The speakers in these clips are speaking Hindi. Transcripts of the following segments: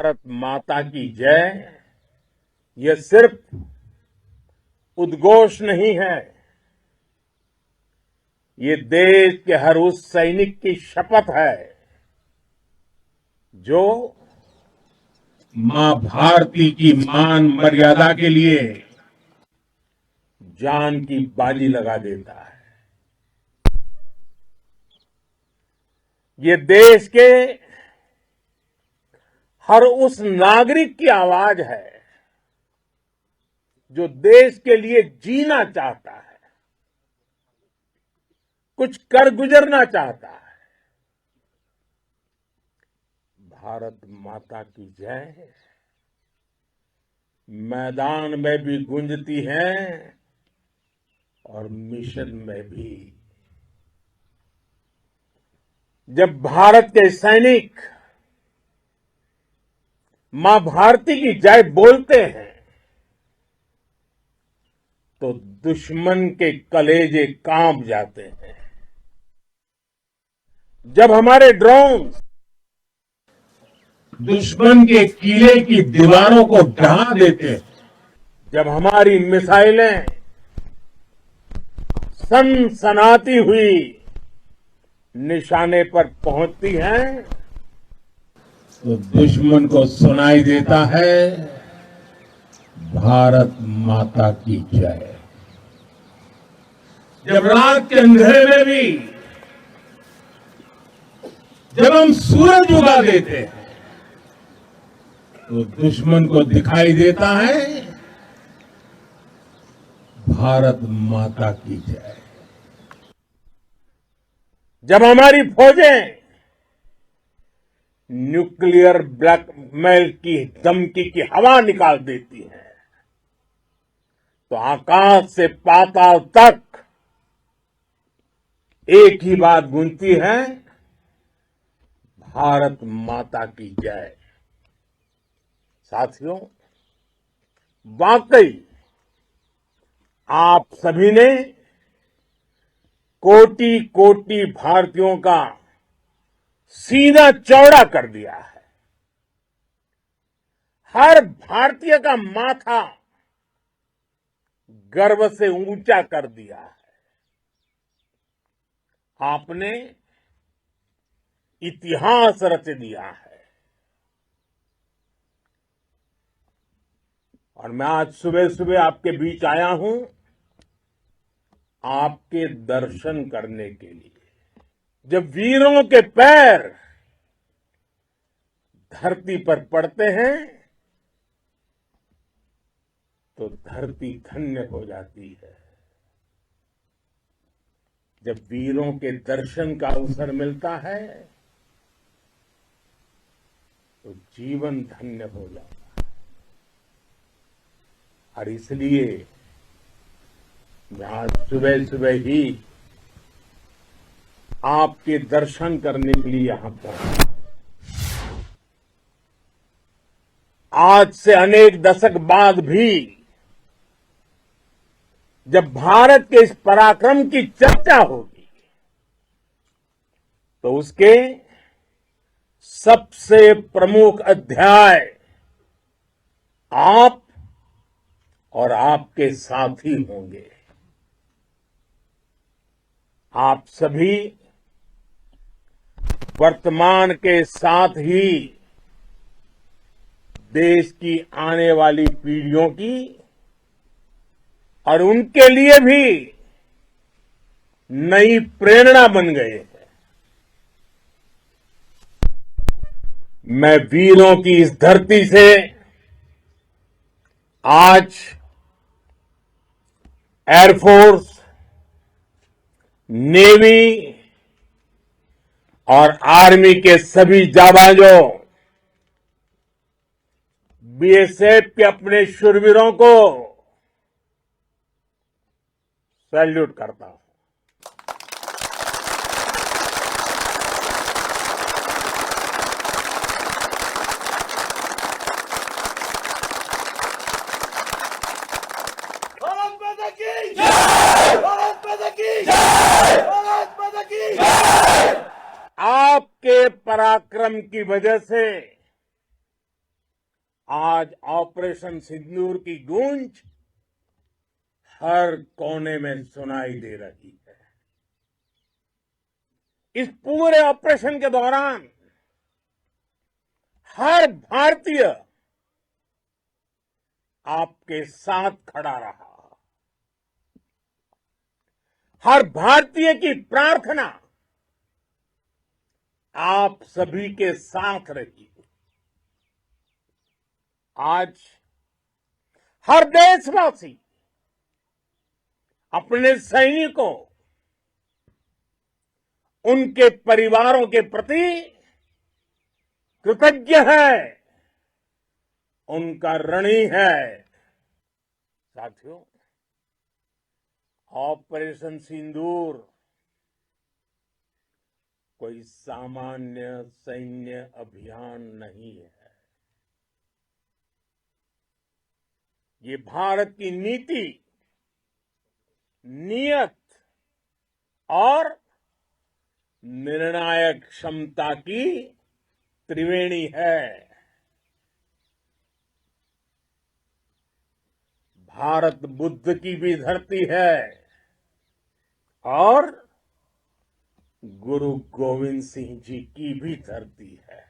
भारत माता की जय ये सिर्फ उद्घोष नहीं है, ये देश के हर उस सैनिक की शपथ है जो मां भारती की मान मर्यादा के लिए जान की बाजी लगा देता है। ये देश के हर उस नागरिक की आवाज है जो देश के लिए जीना चाहता है, कुछ कर गुजरना चाहता है। भारत माता की जय मैदान में भी गूंजती है और मिशन में भी। जब भारत के सैनिक मां भारती की जय बोलते हैं तो दुश्मन के कलेजे कांप जाते हैं। जब हमारे ड्रोन दुश्मन के किले की दीवारों को ढहा देते हैं, जब हमारी मिसाइलें सनसनाती हुई निशाने पर पहुंचती हैं तो दुश्मन को सुनाई देता है भारत माता की जय। जब रात के अंधेरे में भी जब हम सूरज उगा देते हैं तो दुश्मन को दिखाई देता है भारत माता की जय। जब हमारी फौजें न्यूक्लियर ब्लैकमेल की धमकी की हवा निकाल देती हैं तो आकाश से पाताल तक एक ही बात गूंजती है भारत माता की जय। साथियों, वाकई आप सभी ने कोटि कोटि भारतीयों का सीना चौड़ा कर दिया है। हर भारतीय का माथा गर्व से ऊंचा कर दिया है। आपने इतिहास रच दिया है। और मैं आज सुबह सुबह आपके बीच आया हूं आपके दर्शन करने के लिए। जब वीरों के पैर धरती पर पड़ते हैं तो धरती धन्य हो जाती है। जब वीरों के दर्शन का अवसर मिलता है तो जीवन धन्य हो जाता है। और इसलिए मैं आज सुबह सुबह ही आपके दर्शन करने के लिए यहां पहुंचा। आज से अनेक दशक बाद भी जब भारत के इस पराक्रम की चर्चा होगी तो उसके सबसे प्रमुख अध्याय आप और आपके साथी होंगे। आप सभी वर्तमान के साथ ही देश की आने वाली पीढ़ियों की और उनके लिए भी नई प्रेरणा बन गए हैं। मैं वीरों की इस धरती से आज एयरफोर्स, नेवी और आर्मी के सभी जाबाजों, बीएसएफ के अपने शूरवीरों को सैल्यूट करता हूं। भारत माता की जय! भारत माता की जय! भारत माता की जय! आपके पराक्रम की वजह से आज ऑपरेशन सिंदूर की गूंज हर कोने में सुनाई दे रही है। इस पूरे ऑपरेशन के दौरान हर भारतीय आपके साथ खड़ा रहा। हर भारतीय की प्रार्थना आप सभी के साथ रही। आज हर देशवासी अपने सैनिकों, उनके परिवारों के प्रति कृतज्ञ है, उनका ऋणी है। साथियों, ऑपरेशन सिंदूर कोई सामान्य सैन्य अभियान नहीं है। ये भारत की नीति, नियत और निर्णायक क्षमता की त्रिवेणी है। भारत बुद्ध की भी धरती है और गुरु गोविंद सिंह जी की भी धरती है।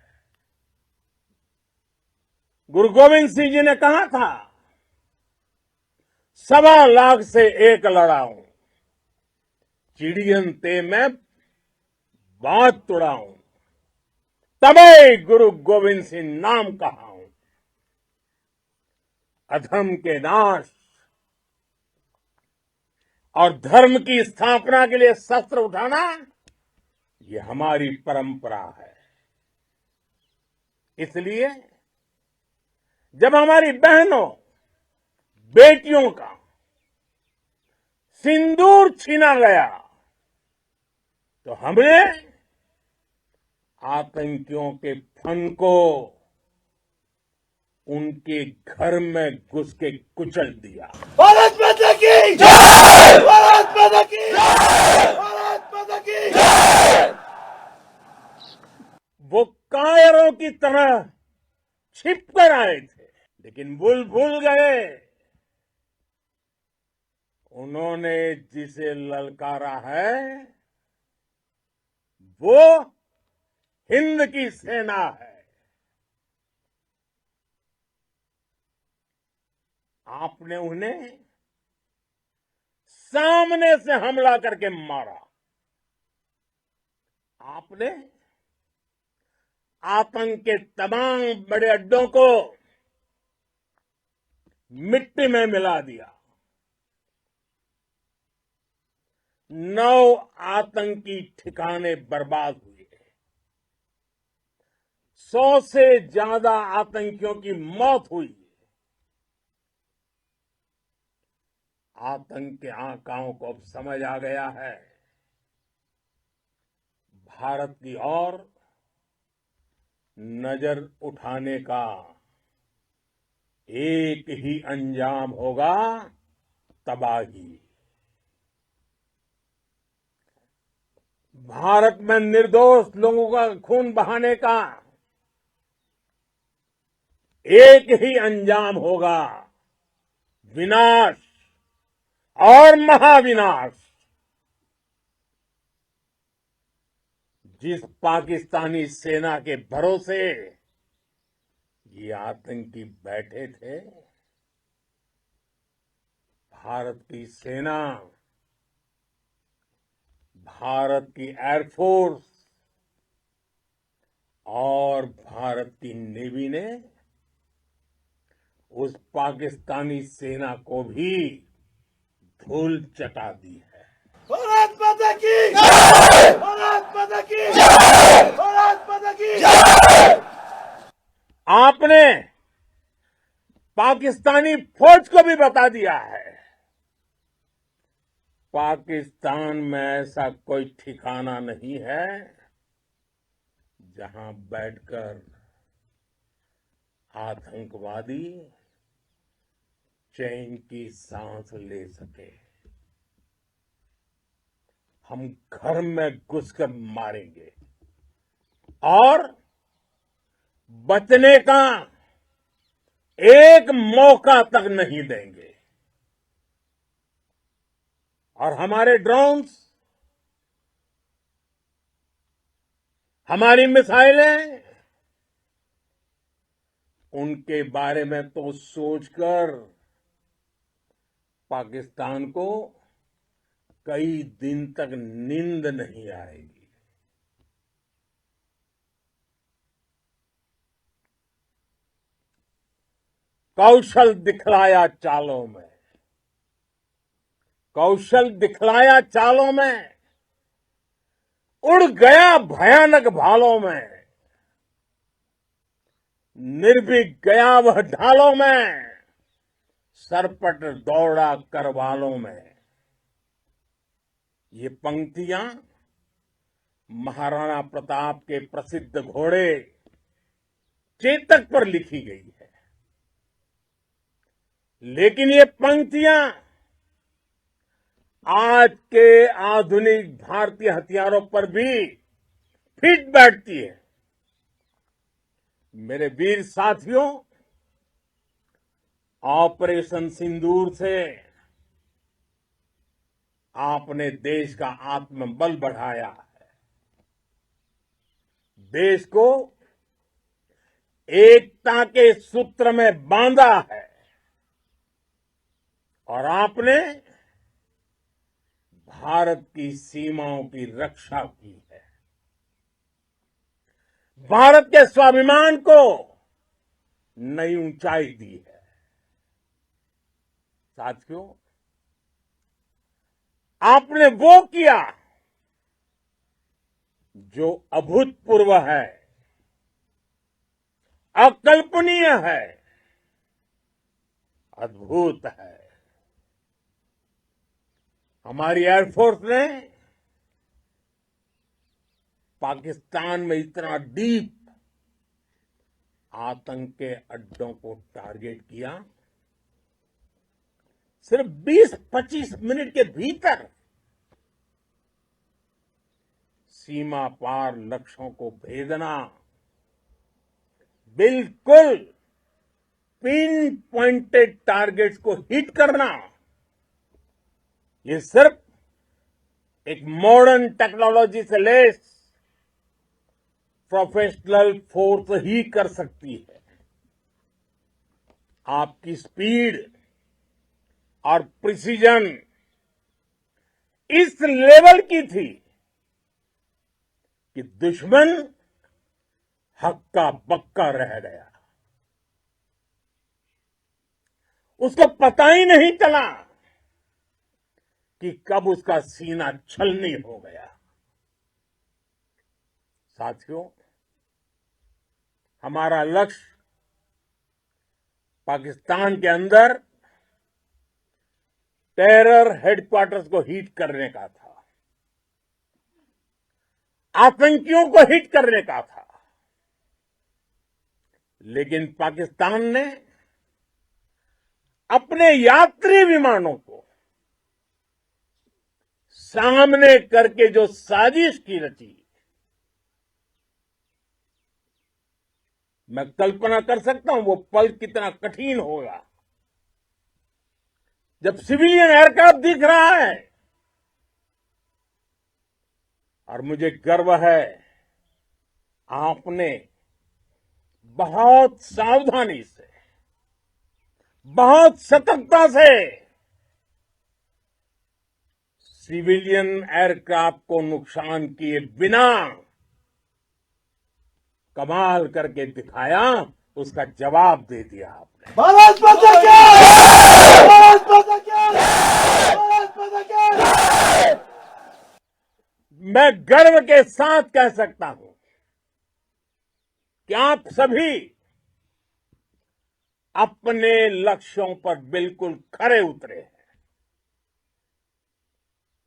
गुरु गोविंद सिंह जी ने कहा था, 1.25 से एक लड़ाऊं, चिड़ियन ते मैं बात तुड़ाऊं, तबे गुरु गोविंद सिंह नाम कहाऊं। अधर्म के नाश और धर्म की स्थापना के लिए शस्त्र उठाना, ये हमारी परंपरा है। इसलिए जब हमारी बहनों, बेटियों का सिंदूर छीना गया, तो हमने आतंकियों के फन को उनके घर में घुस के कुचल दिया। भारत माता की जय! भारत माता की जय! भारत माता की जय! वो कायरों की तरह छिप कर आए थे, लेकिन भूल गए उन्होंने जिसे ललकारा है वो हिंद की सेना है। आपने उन्हें सामने से हमला करके मारा। आपने आतंक के तमाम बड़े अड्डों को मिट्टी में मिला दिया। 9 आतंकी ठिकाने बर्बाद हुए। 100 से ज्यादा आतंकियों की मौत हुई। आतंक के आकाओं को अब समझ आ गया है, भारत की ओर नजर उठाने का एक ही अंजाम होगा, तबाही। भारत में निर्दोष लोगों का खून बहाने का एक ही अंजाम होगा, विनाश और महाविनाश। जिस पाकिस्तानी सेना के भरोसे ये आतंकी बैठे थे, भारत की सेना, भारत की एयरफोर्स और भारत की नेवी ने उस पाकिस्तानी सेना को भी धूल चटा दी है। भारत माता की जय! भारत माता की जय! भारत माता की जय! आपने पाकिस्तानी फौज को भी बता दिया है, पाकिस्तान में ऐसा कोई ठिकाना नहीं है जहां बैठकर आतंकवादी चैन की सांस ले सके। हम घर में घुसकर मारेंगे और बचने का एक मौका तक नहीं देंगे। और हमारे ड्रोन्स, हमारी मिसाइलें, उनके बारे में तो सोचकर पाकिस्तान को कई दिन तक नींद नहीं आएगी। कौशल दिखलाया चालों में, कौशल दिखलाया चालों में, उड़ गया भयानक भालों में, निर्भीक गया वह ढालों में, सरपट दौड़ा करवालों में। ये पंक्तियां महाराणा प्रताप के प्रसिद्ध घोड़े चेतक पर लिखी गई है। लेकिन ये पंक्तियां आज के आधुनिक भारतीय हथियारों पर भी फिट बैठती है। मेरे वीर साथियों, ऑपरेशन सिंदूर से आपने देश का आत्मबल बढ़ाया है, देश को एकता के सूत्र में बांधा है और आपने भारत की सीमाओं की रक्षा की है। भारत के स्वाभिमान को नई ऊंचाई दी है। साथियों, आपने वो किया जो अभूतपूर्व है, अकल्पनीय है, अद्भुत है। हमारी एयरफोर्स ने पाकिस्तान में इतना डीप आतंक के अड्डों को टारगेट किया, सिर्फ 20-25 मिनट के भीतर सीमा पार लक्ष्यों को भेदना, बिल्कुल पिन पॉइंटेड टारगेट्स को हिट करना, ये सिर्फ एक मॉडर्न टेक्नोलॉजी से लैस प्रोफेशनल फोर्स ही कर सकती है। आपकी स्पीड और प्रिसीजन इस लेवल की थी कि दुश्मन हक्का बक्का रह गया। उसको पता ही नहीं चला कि कब उसका सीना छलनी हो गया। साथियों, हमारा लक्ष्य पाकिस्तान के अंदर टेरर हेडक्वार्टर्स को हिट करने का था, आतंकियों को हिट करने का था। लेकिन पाकिस्तान ने अपने यात्री विमानों को सामने करके जो साजिश की रची, मैं कल्पना कर सकता हूं वो पल कितना कठिन होगा जब सिविलियन एयरक्राफ्ट दिख रहा है। और मुझे गर्व है, आपने बहुत सावधानी से, बहुत सतर्कता से सिविलियन एयरक्राफ्ट को नुकसान किए बिना कमाल करके दिखाया, उसका जवाब दे दिया आपने। भारत माता की जय! भारत माता की जय! भारत माता की जय! मैं गर्व के साथ कह सकता हूं कि आप सभी अपने लक्ष्यों पर बिल्कुल खरे उतरे हैं।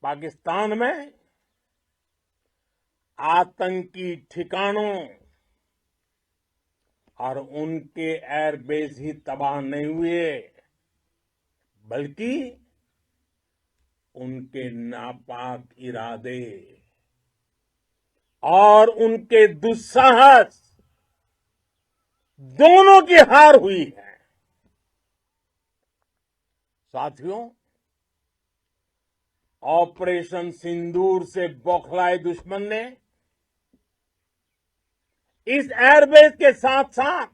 पाकिस्तान में आतंकी ठिकानों और उनके एयरबेस ही तबाह नहीं हुए, बल्कि उनके नापाक इरादे और उनके दुस्साहस दोनों की हार हुई है। साथियों, ऑपरेशन सिंदूर से बौखलाए दुश्मन ने इस एयरबेस के साथ साथ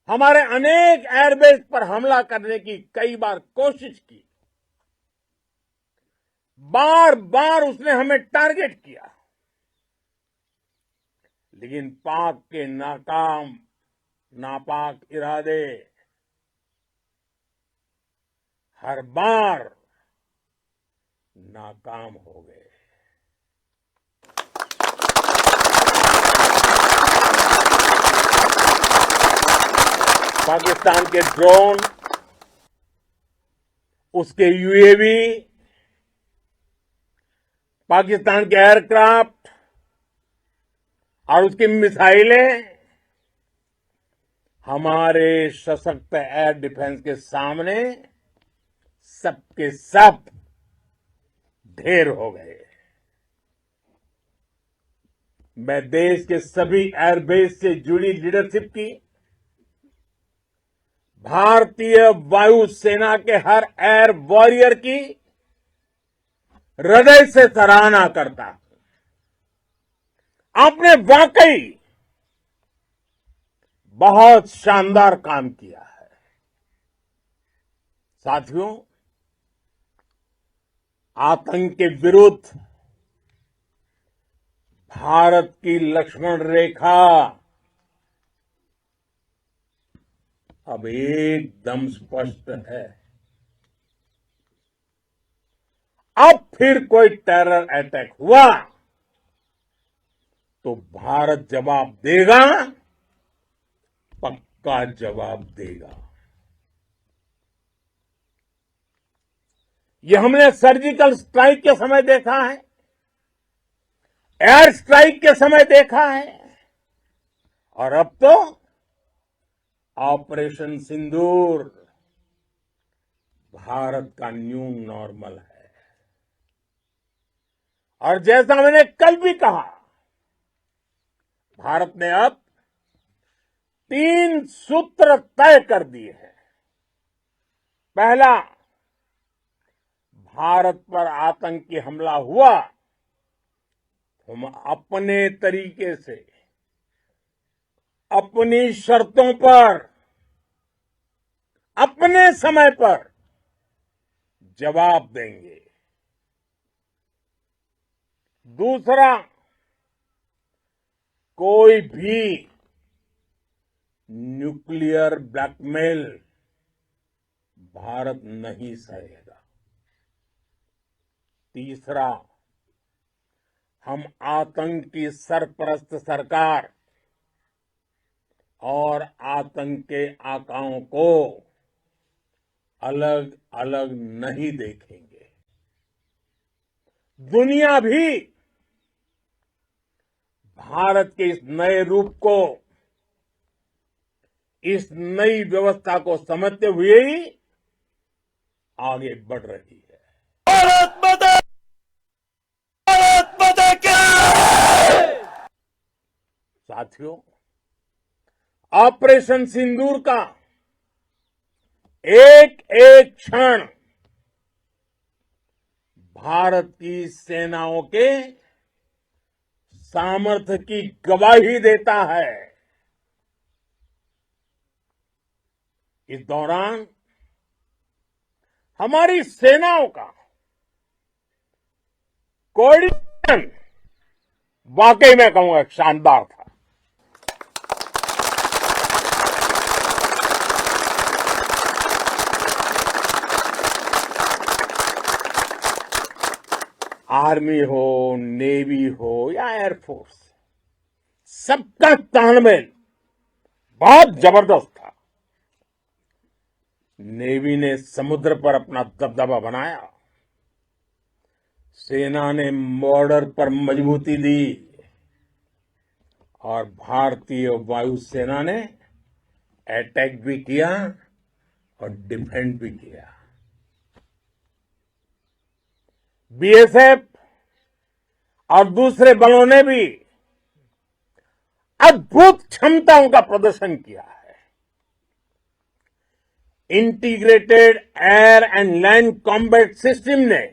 हमारे अनेक एयरबेस पर हमला करने की कई बार कोशिश की। बार बार उसने हमें टारगेट किया, लेकिन पाक के नापाक इरादे हर बार नाकाम हो गए। पाकिस्तान के ड्रोन, उसके यूएवी, पाकिस्तान के एयरक्राफ्ट और उसकी मिसाइलें हमारे सशक्त एयर डिफेंस के सामने सबके सब ढेर हो गए। मैं देश के सभी एयरबेस से जुड़ी लीडरशिप की, भारतीय वायुसेना के हर एयर वॉरियर की हृदय से सराहना करता हूं। आपने वाकई बहुत शानदार काम किया है। साथियों, आतंक के विरुद्ध भारत की लक्ष्मण रेखा अब एकदम स्पष्ट है। अब फिर कोई टेरर अटैक हुआ तो भारत जवाब देगा, पक्का जवाब देगा। ये हमने सर्जिकल स्ट्राइक के समय देखा है, एयर स्ट्राइक के समय देखा है, और अब तो ऑपरेशन सिंदूर भारत का न्यू नॉर्मल है। और जैसा मैंने कल भी कहा, भारत ने अब 3 सूत्र तय कर दिए हैं। पहला, भारत पर आतंकी हमला हुआ, हम अपने तरीके से, अपनी शर्तों पर, अपने समय पर जवाब देंगे। दूसरा, कोई भी न्यूक्लियर ब्लैकमेल भारत नहीं सहेगा। तीसरा, हम आतंक की सरपरस्त सरकार और आतंक के आकाओं को अलग अलग नहीं देखेंगे। दुनिया भी भारत के इस नए रूप को, इस नई व्यवस्था को समझते हुए ही आगे बढ़ रही है। भारत माता की साथियों, ऑपरेशन सिंदूर का एक एक क्षण भारत की सेनाओं के सामर्थ्य की गवाही देता है। इस दौरान हमारी सेनाओं का कोऑर्डिनेशन वाकई मैं कहूंगा शानदार था। आर्मी हो, नेवी हो या एयरफोर्स, सबका तालमेल बहुत जबरदस्त था। नेवी ने समुद्र पर अपना दबदबा बनाया, सेना ने बॉर्डर पर मजबूती दी और भारतीय वायुसेना ने अटैक भी किया और डिफेंड भी किया। बीएसएफ और दूसरे बलों ने भी अद्भुत क्षमताओं का प्रदर्शन किया है। Integrated air and land combat system ने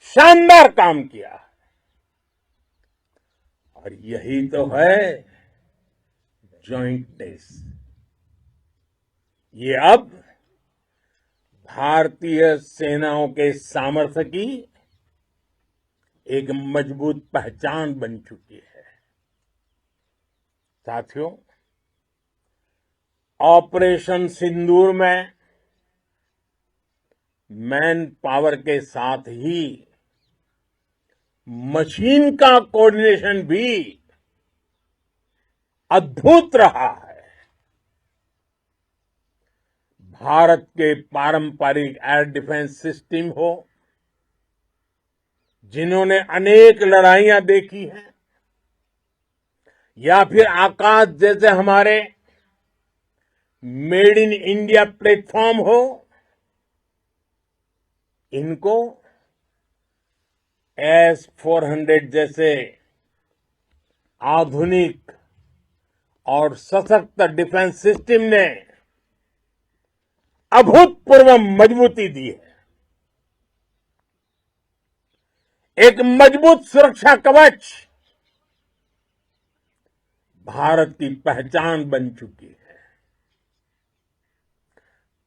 शानदार काम किया और यही तो है जॉइंटनेस। ये अब भारतीय सेनाओं के सामर्थ्य की एक मजबूत पहचान बन चुकी है। साथियों, ऑपरेशन सिंदूर में मैन पावर के साथ ही मशीन का कोऑर्डिनेशन भी अद्भुत रहा है। भारत के पारंपरिक एयर डिफेंस सिस्टम हो, जिन्होंने अनेक लड़ाइयां देखी हैं, या फिर आकाश जैसे हमारे मेड इन इंडिया प्लेटफॉर्म हो, इनको S-400 जैसे आधुनिक और सशक्त डिफेंस सिस्टम ने अभूतपूर्व मजबूती दी है। एक मजबूत सुरक्षा कवच भारत की पहचान बन चुकी है।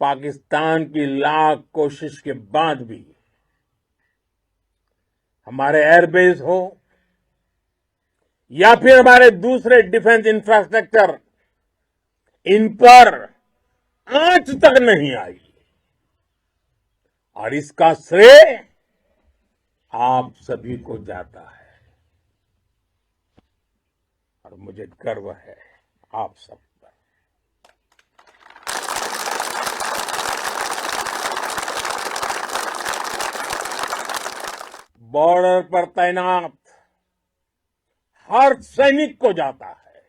पाकिस्तान की लाख कोशिश के बाद भी हमारे एयरबेस हो या फिर हमारे दूसरे डिफेंस इंफ्रास्ट्रक्चर, इन पर आंच तक नहीं आई और इसका श्रेय आप सभी को जाता है और मुझे गर्व है आप सब पर। बॉर्डर पर तैनात हर सैनिक को जाता है।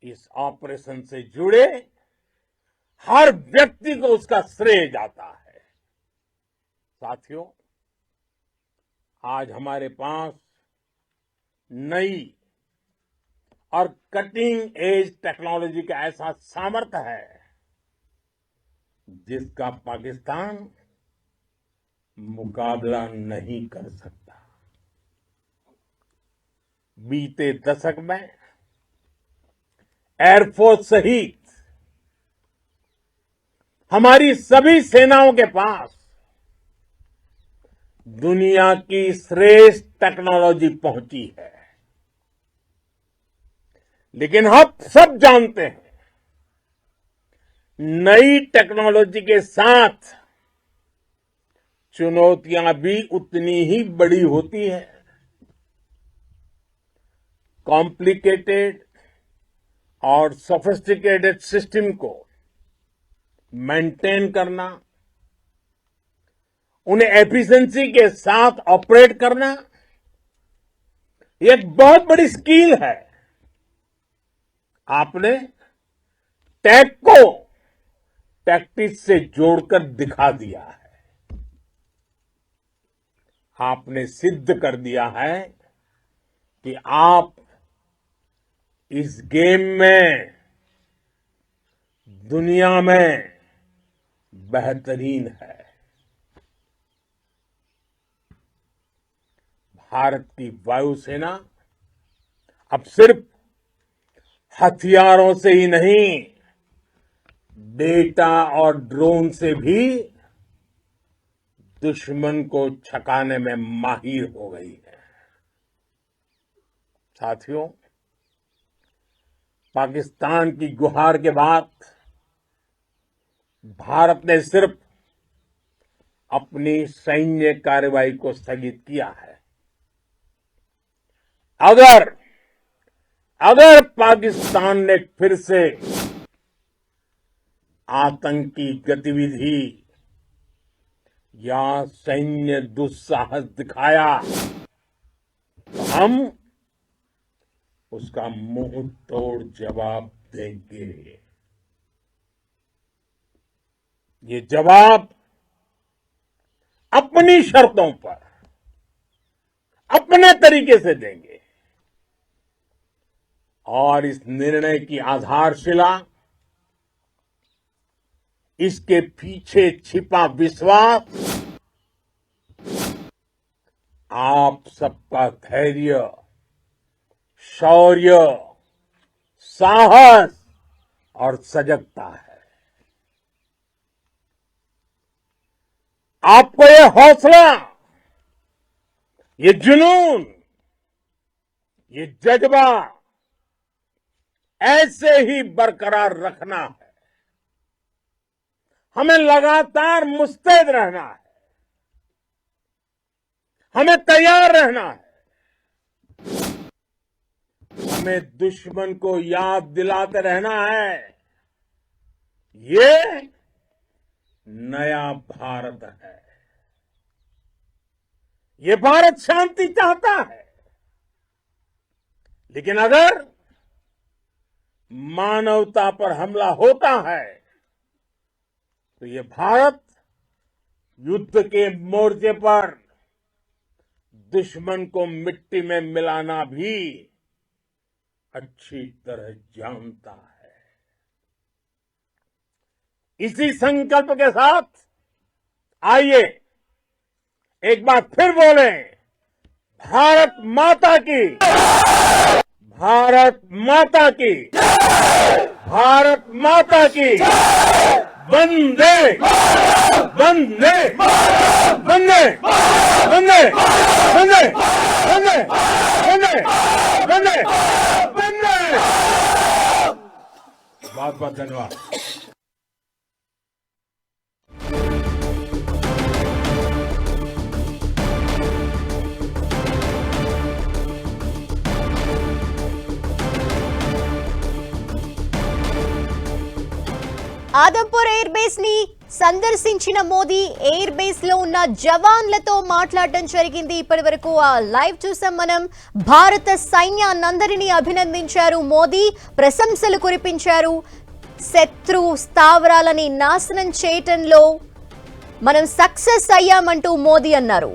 इस ऑपरेशन से जुड़े हर व्यक्ति को उसका श्रेय जाता है। साथियों, आज हमारे पास नई और कटिंग एज टेक्नोलॉजी का ऐसा सामर्थ्य है जिसका पाकिस्तान मुकाबला नहीं कर सकता। बीते दशक में एयरफोर्स सहित हमारी सभी सेनाओं के पास दुनिया की श्रेष्ठ टेक्नोलॉजी पहुंची है। लेकिन हम सब जानते हैं, नई टेक्नोलॉजी के साथ चुनौतियां भी उतनी ही बड़ी होती है। कॉम्प्लिकेटेड और सोफिस्टिकेटेड सिस्टम को मेंटेन करना, उन्हें एफिशिएंसी के साथ ऑपरेट करना, एक बहुत बड़ी स्किल है। आपने टैक को टैक्टिक्स से जोड़कर दिखा दिया है। आपने सिद्ध कर दिया है कि आप इस गेम में दुनिया में बेहतरीन है। भारत की वायुसेना अब सिर्फ हथियारों से ही नहीं, डेटा और ड्रोन से भी दुश्मन को छकाने में माहिर हो गई है। साथियों, पाकिस्तान की गुहार के बाद भारत ने सिर्फ अपनी सैन्य कार्रवाई को स्थगित किया है। अगर पाकिस्तान ने फिर से आतंकी गतिविधि या सैन्य दुस्साहस दिखाया तो हम उसका मुंह तोड़ जवाब देंगे। ये जवाब अपनी शर्तों पर, अपने तरीके से देंगे और इस निर्णय की आधारशिला इसके पीछे छिपा विश्वास आप सबका धैर्य, शौर्य, साहस और सजगता है। आपको ये हौसला, ये जुनून, ये जज्बा ऐसे ही बरकरार रखना है। हमें लगातार मुस्तैद रहना है, हमें तैयार रहना है। हमें दुश्मन को याद दिलाते रहना है, ये नया भारत है। ये भारत शांति चाहता है, लेकिन अगर मानवता पर हमला होता है तो ये भारत युद्ध के मोर्चे पर दुश्मन को मिट्टी में मिलाना भी अच्छी तरह जानता है। इसी संकल्प के साथ आइए एक बार फिर बोले, भारत माता की, भारत माता की, भारत माता की, वंदे वंदे वंदे वंदे वंदे वंदे वंदे वंदे वंदे। बहुत बहुत धन्यवाद। ఆదంపూర్ ఎయిర్ బేస్ ని సందర్శించిన మోదీ ఎయిర్ బేస్ లో ఉన్న జవాన్లతో మాట్లాడడం జరిగింది. ఇప్పటివరకు ఆ లైవ్ చూసాం మనం. భారత సైన్యాన్నందరినీ అభినందించారు మోదీ, ప్రశంసలు కురిపించారు. శత్రు స్థావరాలని నాశనం చేయటంలో మనం సక్సెస్ అయ్యామంటూ మోదీ అన్నారు.